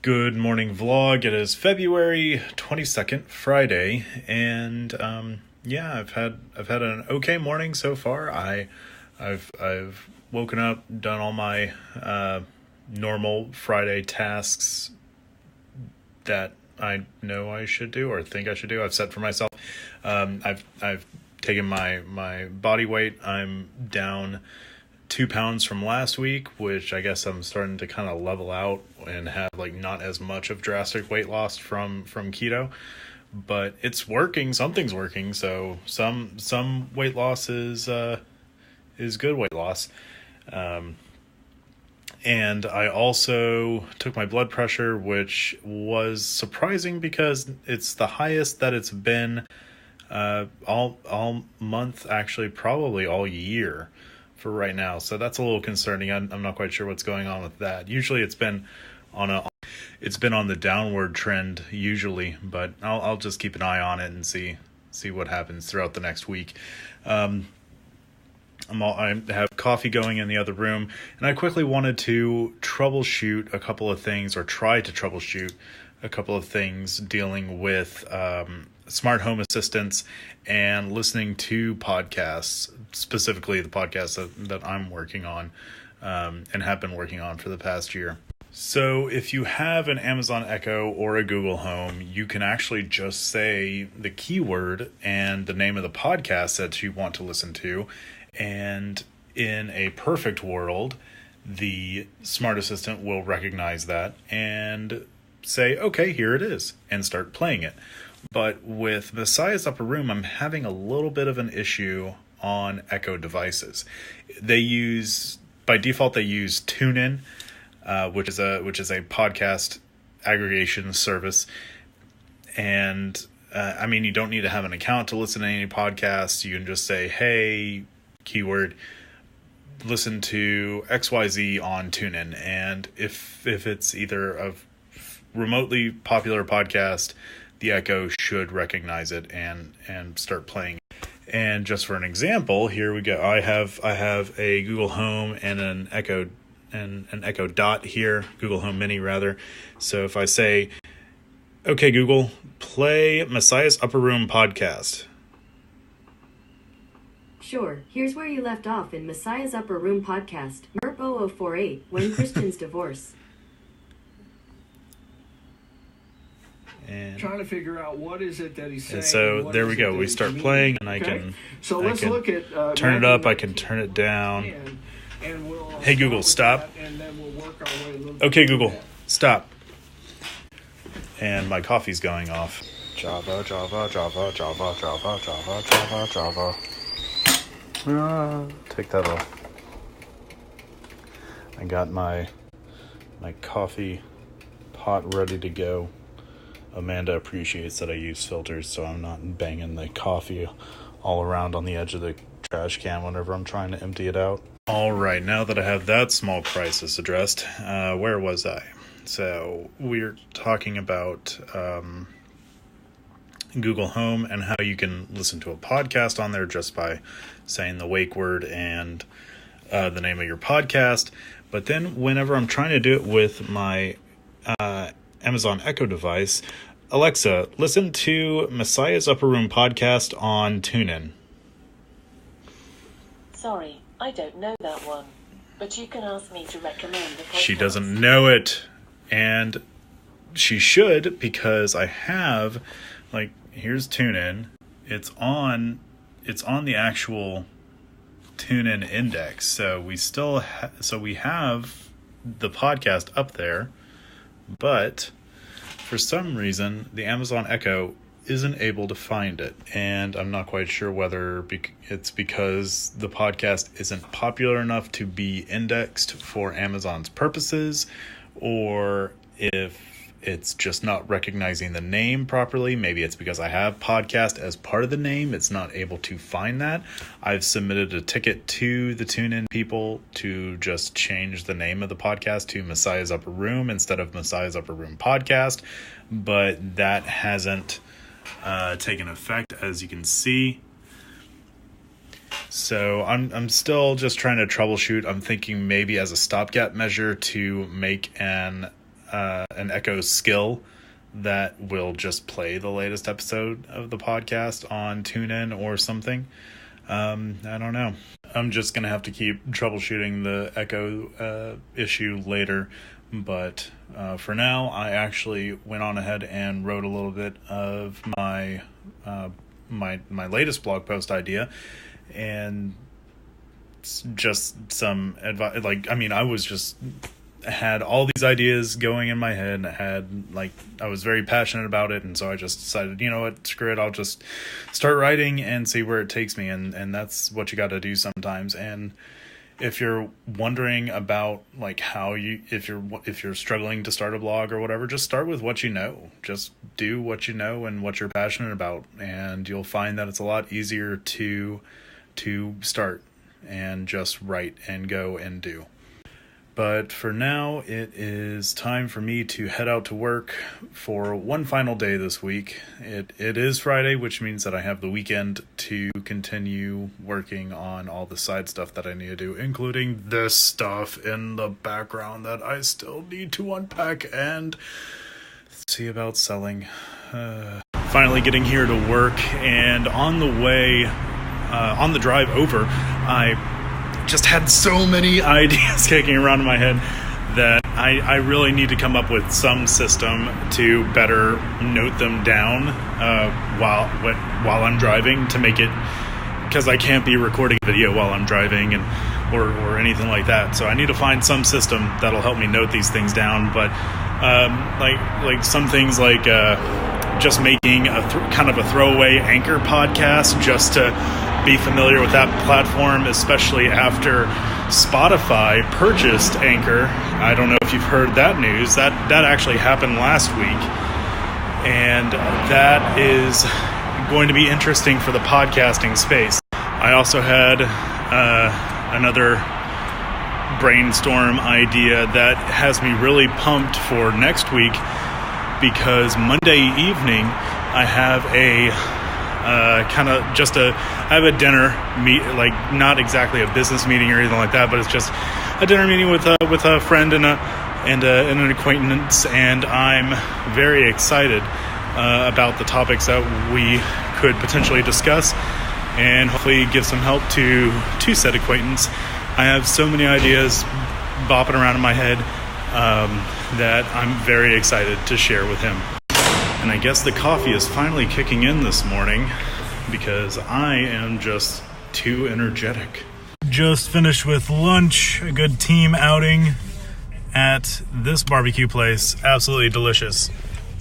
Good morning vlog. It is February 22nd, Friday, and I've had an okay morning so far. I've woken up, done all my normal Friday tasks that I know I should do or think I should do. I've set for myself. I've taken my body weight. I'm down 2 pounds from last week, which I guess I'm starting to kind of level out and have not as much of drastic weight loss from keto, but it's working. Something's working. So some weight loss is good weight loss. And I also took my blood pressure, which was surprising because it's the highest that it's been all month, actually probably all year for right now. So that's a little concerning. I'm not quite sure what's going on with that. Usually it's been on the downward trend usually, but I'll just keep an eye on it and see what happens throughout the next week. I have coffee going in the other room, and I quickly wanted to troubleshoot a couple of things, or try to troubleshoot a couple of things dealing with smart home assistants and listening to podcasts, specifically the podcasts that I'm working on and have been working on for the past year. So if you have an Amazon Echo or a Google Home, you can actually just say the keyword and the name of the podcast that you want to listen to. And in a perfect world, the smart assistant will recognize that and say, okay, here it is, and start playing it. But with Messiah's Upper Room, I'm having a little bit of an issue on Echo devices. By default, they use TuneIn, which is a podcast aggregation service. And you don't need to have an account to listen to any podcasts. You can just say, hey, keyword, listen to XYZ on TuneIn. And if it's either a remotely popular podcast, the Echo should recognize it and start playing. And just for an example, here we go. I have a Google Home and an Echo Dot here, Google Home Mini rather. So if I say, okay, Google, play Messiah's Upper Room podcast. Sure, here's where you left off in Messiah's Upper Room podcast, MERP 0048, When Christians Divorce. And trying to figure out what is it that he's saying. And so there we go. We start playing, and I can look at turn it up. I can turn it down. And we'll hey Google, stop. And then we'll work our way a little okay, Google, stop. And my coffee's going off. Java. Take that off. I got my coffee pot ready to go. Amanda appreciates that I use filters, so I'm not banging the coffee all around on the edge of the trash can whenever I'm trying to empty it out. All right, now that I have that small crisis addressed, where was I? So we're talking about Google Home and how you can listen to a podcast on there just by saying the wake word and the name of your podcast. But then whenever I'm trying to do it with my Amazon Echo device, Alexa, listen to Messiah's Upper Room podcast on TuneIn. Sorry, I don't know that one, but you can ask me to recommend the podcast. She doesn't know it, and she should, because I have, here's TuneIn. It's on the actual TuneIn index, so we have the podcast up there. But for some reason, the Amazon Echo isn't able to find it. And I'm not quite sure whether it's because the podcast isn't popular enough to be indexed for Amazon's purposes, or if it's just not recognizing the name properly. Maybe it's because I have podcast as part of the name. It's not able to find that. I've submitted a ticket to the TuneIn people to just change the name of the podcast to Messiah's Upper Room instead of Messiah's Upper Room Podcast, but that hasn't taken effect, as you can see. So I'm still just trying to troubleshoot. I'm thinking maybe as a stopgap measure to make an an Echo skill that will just play the latest episode of the podcast on TuneIn or something. I don't know. I'm just going to have to keep troubleshooting the Echo issue later. But for now, I actually went on ahead and wrote a little bit of my my latest blog post idea. And it's just some advice. Like, I mean, I was just had all these ideas going in my head, and I was very passionate about it, and so I just decided, you know what, screw it, I'll just start writing and see where it takes me, and that's what you got to do sometimes. And if you're wondering about like how if you're struggling to start a blog or whatever, just start with what you know. Just do what you know and what you're passionate about, and you'll find that it's a lot easier to start and just write and go and do. But for now, it is time for me to head out to work for one final day this week. It is Friday, which means that I have the weekend to continue working on all the side stuff that I need to do, including this stuff in the background that I still need to unpack and see about selling. Finally getting here to work, and on the way, on the drive over, I just had so many ideas kicking around in my head that I really need to come up with some system to better note them down while I'm driving, to make it, because I can't be recording video while I'm driving or anything like that. So I need to find some system that'll help me note these things down. But like some things like just making a kind of a throwaway Anchor podcast, just to be familiar with that platform, especially after Spotify purchased Anchor. I don't know if you've heard that news. That actually happened last week, and that is going to be interesting for the podcasting space. I also had another brainstorm idea that has me really pumped for next week, because Monday evening I have I have a dinner meet, like not exactly a business meeting or anything like that, but it's just a dinner meeting with a friend and an acquaintance, and I'm very excited about the topics that we could potentially discuss, and hopefully give some help to said acquaintance. I have so many ideas bopping around in my head that I'm very excited to share with him. And I guess the coffee is finally kicking in this morning, because I am just too energetic. Just finished with lunch, a good team outing at this barbecue place. Absolutely delicious.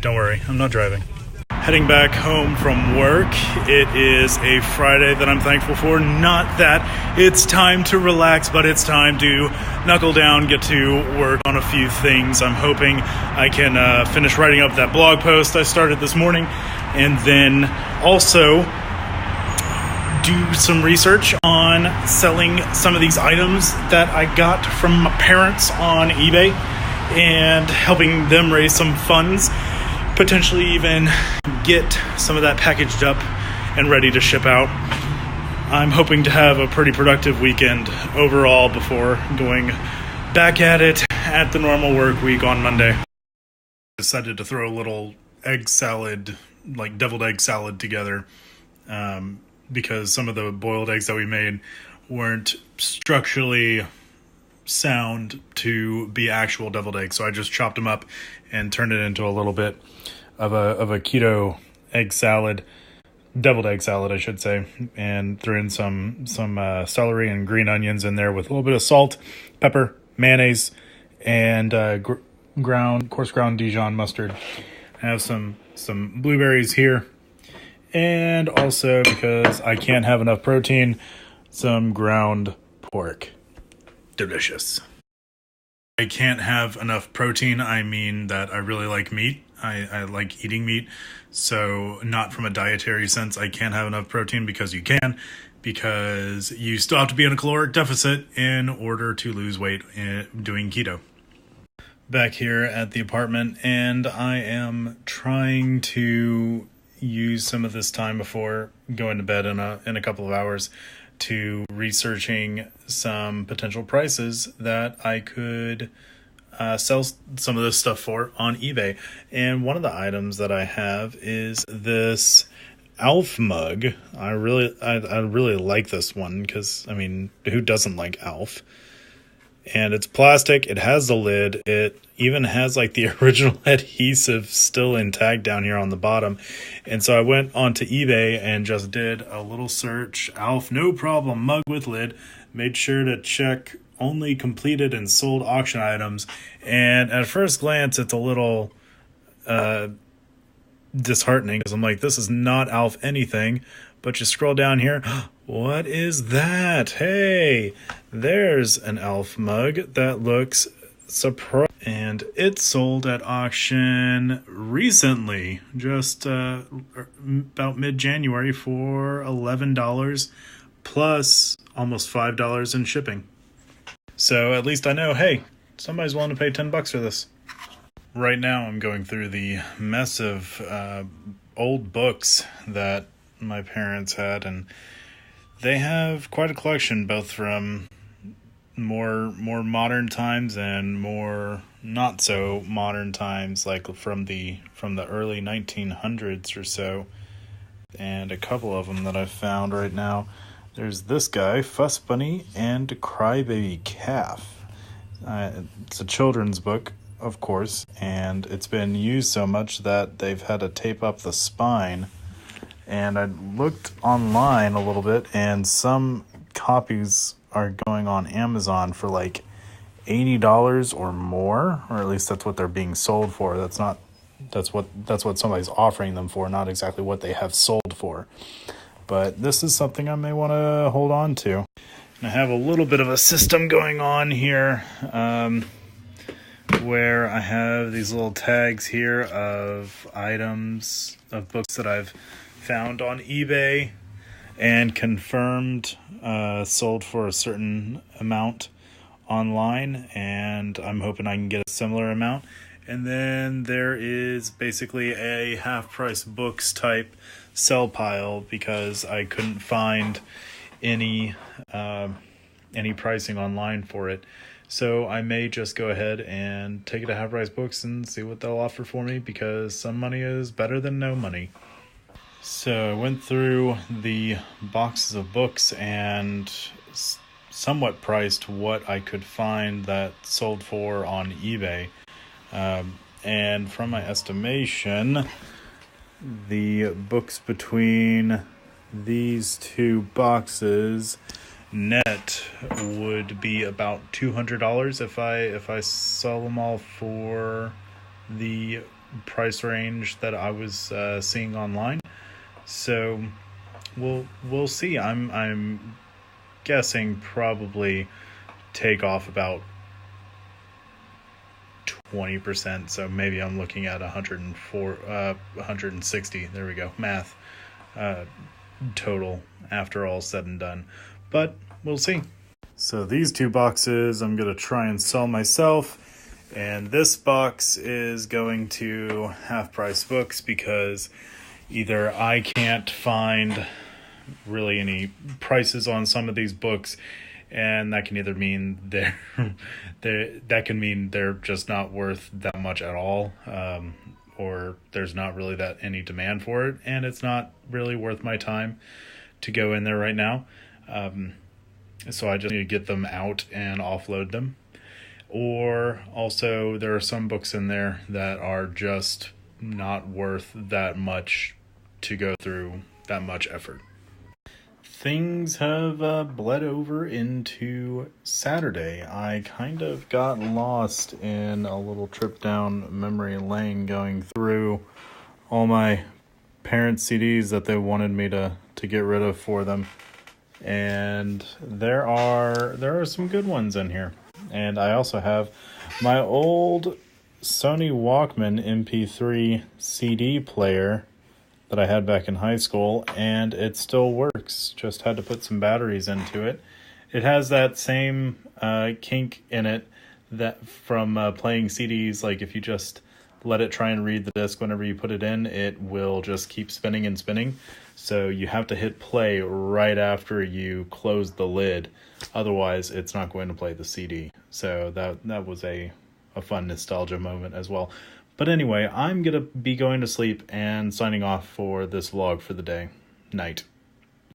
Don't worry, I'm not driving. Heading back home from work. It is a Friday that I'm thankful for. Not that it's time to relax, but it's time to knuckle down, get to work on a few things. I'm hoping I can finish writing up that blog post I started this morning, and then also do some research on selling some of these items that I got from my parents on eBay, and helping them raise some funds. Potentially even get some of that packaged up and ready to ship out. I'm hoping to have a pretty productive weekend overall before going back at it at the normal work week on Monday. Decided to throw a little egg salad, like deviled egg salad together, because some of the boiled eggs that we made weren't structurally sound to be actual deviled eggs. So I just chopped them up and turned it into a little bit of a keto egg salad, deviled egg salad, I should say, and threw in some celery and green onions in there with a little bit of salt, pepper, mayonnaise, and coarse ground Dijon mustard. I have some blueberries here, and also, because I can't have enough protein, some ground pork. Delicious. I can't have enough protein. I mean that I really like meat. I like eating meat. So not from a dietary sense, I can't have enough protein, because you can, because you still have to be in a caloric deficit in order to lose weight doing keto. Back here at the apartment, and I am trying to use some of this time before going to bed in a couple of hours to researching some potential prices that I could sell some of this stuff for on eBay. And one of the items that I have is this Alf mug. I really like this one because, I mean, who doesn't like Alf? And it's plastic. It has the lid. It even has like the original adhesive still intact down here on the bottom. And so I went onto eBay and just did a little search. Alf no problem mug with lid. Made sure to check only completed and sold auction items. And at first glance, it's a little disheartening because I'm like, this is not Alf anything. But you scroll down here. What is that? Hey, there's an Alf mug that looks surprising. And it sold at auction recently, just about mid-January for $11 plus almost $5 in shipping. So at least I know, hey, somebody's willing to pay $10 for this. Right now I'm going through the mess of old books that my parents had, and they have quite a collection, both from more modern times and more not so modern times, like from the early 1900s or so. And a couple of them that I've found right now. There's this guy, Fuss Bunny and Crybaby Calf. It's a children's book, of course, and it's been used so much that they've had to tape up the spine. And I looked online a little bit, and some copies are going on Amazon for like $80 or more, or at least that's what they're being sold for. That's what somebody's offering them for, not exactly what they have sold for. But this is something I may want to hold on to. And I have a little bit of a system going on here, where I have these little tags here of items, of books that I've found on eBay and confirmed sold for a certain amount online, and I'm hoping I can get a similar amount. And then there is basically a half-price books type sell pile because I couldn't find any pricing online for it. So I may just go ahead and take it to Half Price Books and see what they'll offer for me, because some money is better than no money. So I went through the boxes of books and somewhat priced what I could find that sold for on eBay. And from my estimation, the books between these two boxes net would be about $200 if I sell them all for the price range that I was seeing online. So we'll see. I'm guessing probably take off about 20%. So maybe I'm looking at 160. There we go. Math. Total after all said and done. But we'll see. So these two boxes I'm going to try and sell myself. And this box is going to Half Price Books because either I can't find really any prices on some of these books, and that can either mean they're just not worth that much at all, or there's not really that any demand for it, and it's not really worth my time to go in there right now. So I just need to get them out and offload them. Or also there are some books in there that are just not worth that much to go through that much effort. Things have bled over into Saturday. I kind of got lost in a little trip down memory lane going through all my parents' CDs that they wanted me to get rid of for them. And there are some good ones in here. And I also have my old Sony Walkman MP3 CD player that I had back in high school, and it still works. Just had to put some batteries into it. It has that same kink in it that from playing CDs. Like if you just let it try and read the disc whenever you put it in, it will just keep spinning and spinning. So you have to hit play right after you close the lid. Otherwise, it's not going to play the CD. So that was a a fun nostalgia moment as well. But anyway, I'm going to be going to sleep and signing off for this vlog for the day. Night.